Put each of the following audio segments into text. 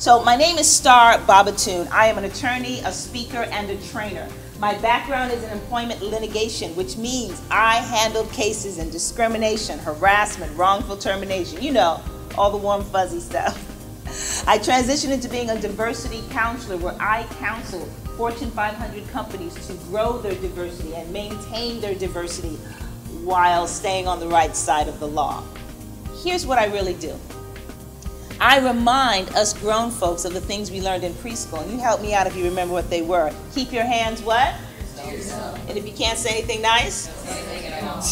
So my name is Star Bobatoon. I am an attorney, a speaker, and a trainer. My background is in employment litigation, which means I handle cases in discrimination, harassment, wrongful termination, you know, all the warm fuzzy stuff. I transitioned into being a diversity counselor where I counsel Fortune 500 companies to grow their diversity and maintain their diversity while staying on the right side of the law. Here's what I really do. I remind us grown folks of the things we learned in preschool. And you help me out if you remember what they were. Keep your hands what? To yourself. And if you can't say anything nice? Don't say anything at all.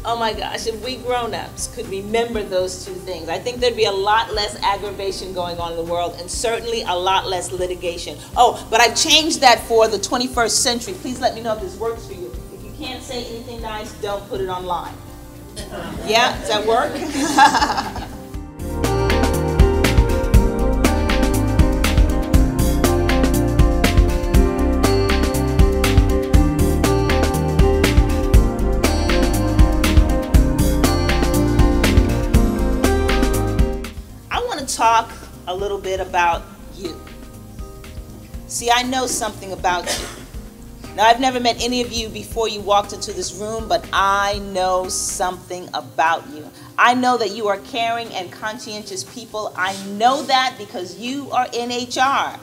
Oh my gosh, if we grown-ups could remember those two things, I think there'd be a lot less aggravation going on in the world and certainly a lot less litigation. Oh, but I've changed that for the 21st century. Please let me know if this works for you. If you can't say anything nice, don't put it online. Yeah, does that work? Talk a little bit about you. See, I know something about you. Now, I've never met any of you before you walked into this room, but I know something about you. I know that you are caring and conscientious people. I know that because you are in HR.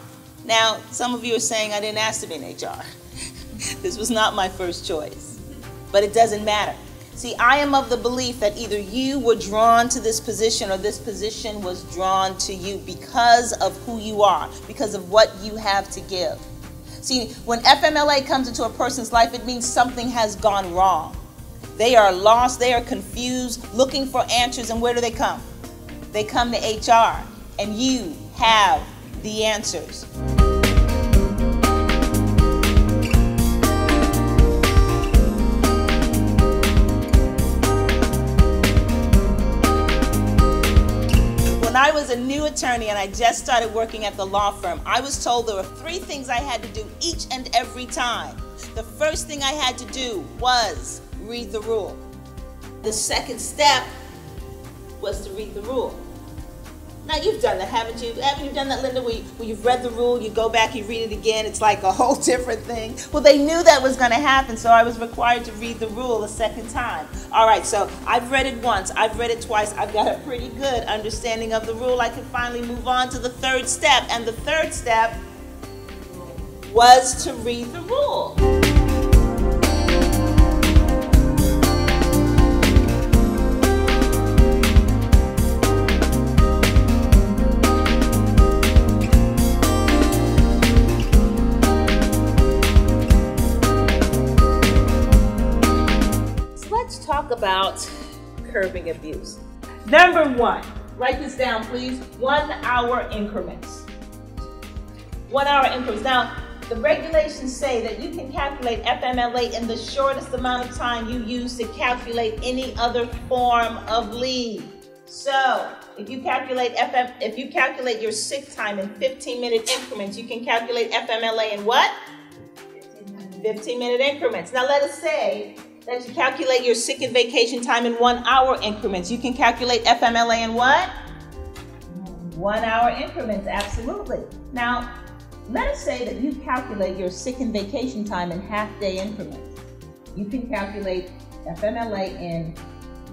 Now, some of you are saying I didn't ask to be in HR. This was not my first choice, but it doesn't matter. See, I am of the belief that either you were drawn to this position or this position was drawn to you because of who you are, because of what you have to give. See, when FMLA comes into a person's life, it means something has gone wrong. They are lost, they are confused, looking for answers, and where do they come? They come to HR, and you have the answers. When I was a new attorney and I just started working at the law firm, I was told there were 3 things I had to do each and every time. The first thing I had to do was read the rule. The second step was to read the rule. Now you've done that, haven't you? Haven't you done that, Linda, where you've read the rule, you go back, you read it again, it's like a whole different thing? Well, they knew that was going to happen, so I was required to read the rule a second time. All right, so I've read it once, I've read it twice, I've got a pretty good understanding of the rule. I can finally move on to the third step, and the third step was to read the rule. Talk about curbing abuse. Number 1, write this down please, 1 hour increments. 1 hour increments. Now, the regulations say that you can calculate FMLA in the shortest amount of time you use to calculate any other form of leave. So, if you calculate your sick time in 15-minute increments, you can calculate FMLA in what? 15-minute increments. Now, let us say that you calculate your sick and vacation time in 1 hour increments. You can calculate FMLA in what? 1 hour increments, absolutely. Now, let us say that you calculate your sick and vacation time in half-day increments. You can calculate FMLA in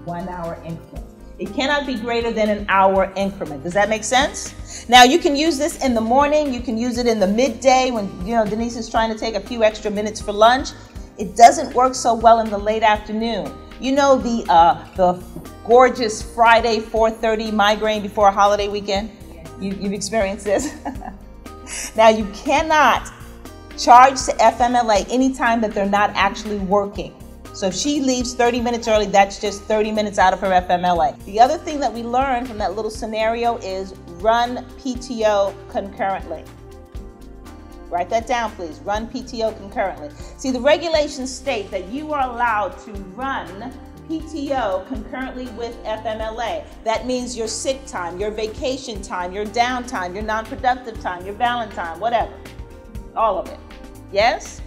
1 hour increments. It cannot be greater than an hour increment. Does that make sense? Now, you can use this in the morning. You can use it in the midday when, Denise is trying to take a few extra minutes for lunch. It doesn't work so well in the late afternoon. You know the gorgeous Friday 4:30 migraine before a holiday weekend? You've experienced this? Now, you cannot charge to FMLA anytime that they're not actually working. So if she leaves 30 minutes early, that's just 30 minutes out of her FMLA. The other thing that we learned from that little scenario is run PTO concurrently. Write that down, please. Run PTO concurrently. See, the regulations state that you are allowed to run PTO concurrently with FMLA. That means your sick time, your vacation time, your downtime, your non-productive time, your Valentine, whatever. All of it. Yes?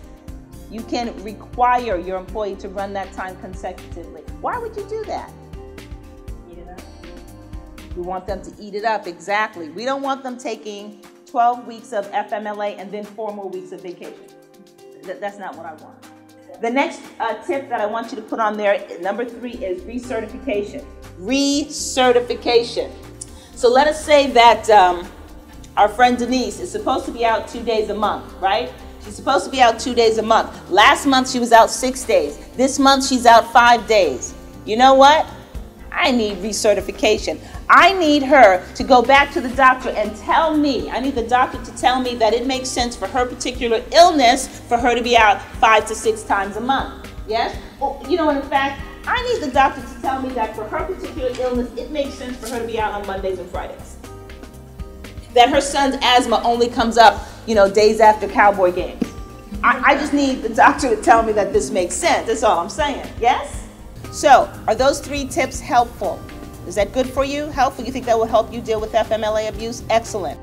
You can require your employee to run that time consecutively. Why would you do that? We want them to eat it up, exactly. We don't want them taking 12 weeks of FMLA and then 4 more weeks of vacation. That's not what I want. The next tip that I want you to put on there, number 3, is recertification. Recertification. So let us say that our friend Denise is supposed to be out 2 days a month, right? She's supposed to be out 2 days a month. Last month she was out 6 days. This month she's out 5 days. You know what? I need recertification. I need her to go back to the doctor and tell me, I need the doctor to tell me that it makes sense for her particular illness for her to be out 5 to 6 times a month. Yes? Well, you know, in fact, I need the doctor to tell me that for her particular illness, it makes sense for her to be out on Mondays and Fridays. That her son's asthma only comes up, you know, days after Cowboy games. I just need the doctor to tell me that this makes sense. That's all I'm saying. Yes? So, are those 3 tips helpful? Is that good for you? Helpful? You think that will help you deal with FMLA abuse? Excellent.